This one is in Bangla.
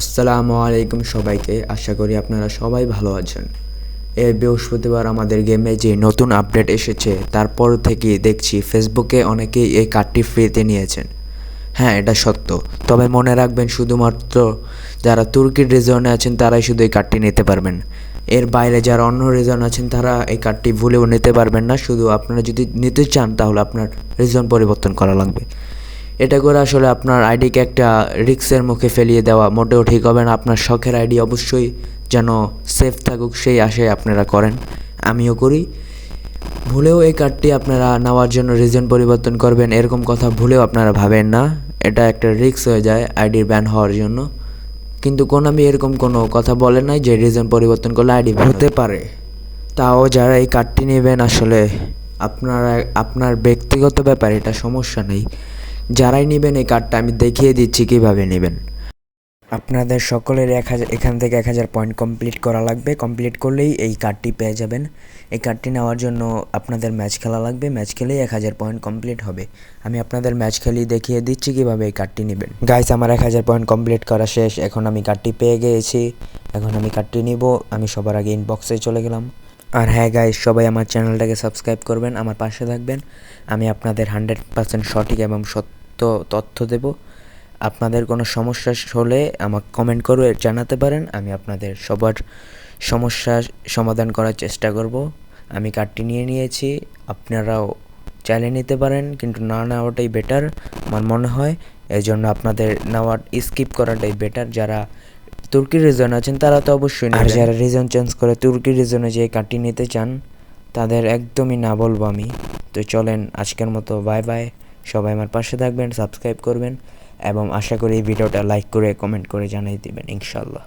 আসসালামু আলাইকুম সবাইকে। আশা করি আপনারা সবাই ভালো আছেন। এই বৃহস্পতিবার আমাদের গেমে যে নতুন আপডেট এসেছে তারপর থেকে দেখছি ফেসবুকে অনেকেই এই কার্ডটি ফ্রিতে নিয়েছেন। হ্যাঁ, এটা সত্য। তবে মনে রাখবেন, শুধুমাত্র যারা তুর্কির রিজনে আছেন তারাই শুধু এই কার্ডটি নিতে পারবেন। এর বাইরে যারা অন্য রিজন আছেন তারা এই কার্ডটি ভুলেও নিতে পারবেন না। শুধু আপনারা যদি নিতে চান তাহলে আপনার রিজন পরিবর্তন করা লাগবে। এটা করে আসলে আপনার আইডিকে একটা রিস্কের মুখে ফেলিয়ে দেওয়া মোটেও ঠিক হবে না। আপনার শখের আইডি অবশ্যই যেন সেফ থাকুক সেই আশায় আপনারা করেন, আমিও করি। ভুলেও এই কার্ডটি আপনারা নেওয়ার জন্য রিজন পরিবর্তন করবেন এরকম কথা ভুলেও আপনারা ভাবেন না। এটা একটা রিস্ক হয়ে যায় আইডির ব্যান হওয়ার জন্য। কিন্তু কোনামি এরকম কোনো কথা বলে নাই যে রিজন পরিবর্তন করলে আইডি ব্যান হতে পারে। তাও যারা এই কার্ডটি নেবেন আসলে আপনার ব্যক্তিগত ব্যাপার, এটা সমস্যা নেই। যারাই নেবেন এই কার্ডটা আমি দেখিয়ে দিচ্ছি কীভাবে নেবেন। আপনাদের সকলের এখান থেকে 1000 পয়েন্ট কমপ্লিট করা লাগবে। কমপ্লিট করলেই এই কার্ডটি পেয়ে যাবেন। এই কার্ডটি নেওয়ার জন্য আপনাদের ম্যাচ খেলা লাগবে। ম্যাচ খেলেই 1000 পয়েন্ট কমপ্লিট হবে। আমি আপনাদের ম্যাচ খেলেই দেখিয়ে দিচ্ছি কীভাবে এই কার্ডটি নেবেন। গাইস, আমার 1000 পয়েন্ট কমপ্লিট করা শেষ। এখন আমি কার্ডটি পেয়ে গিয়েছি। এখন আমি কার্ডটি নিব। আমি সবার আগে ইনবক্সে চলে গেলাম। আর হ্যাঁ গাইস, সবাই আমার চ্যানেলটাকে সাবস্ক্রাইব করবেন, আমার পাশে থাকবেন। আমি আপনাদের 100% সঠিক এবং সত্য তথ্য দেব। আপনাদের কোনো সমস্যা হলে আমাকে কমেন্ট করে জানাতে পারেন। আমি আপনাদের সবার সমস্যার সমাধান করার চেষ্টা করব। আমি কার্ডটি নিয়ে নিয়েছি, আপনারাও চাইলে নিতে পারেন, কিন্তু না নেওয়াটাই বেটার আমার মনে হয়। এই জন্য আপনাদের নেওয়ার স্কিপ করাটাই বেটার। যারা তুর্কির রিজন আছেন তারা তো অবশ্যই নেবেন। আর যারা রিজন চেঞ্জ করে তুর্কির রিজনে যে কার্ডটি নিতে চান তাদের একদমই না বলবো আমি। তো চলেন, আজকের মতো বাই বাই। সবাই আমার পাশে থাকবেন, সাবস্ক্রাইব করবেন এবং আশা করি এই ভিডিওটা লাইক করে কমেন্ট করে জানিয়ে দেবেন ইনশাল্লাহ।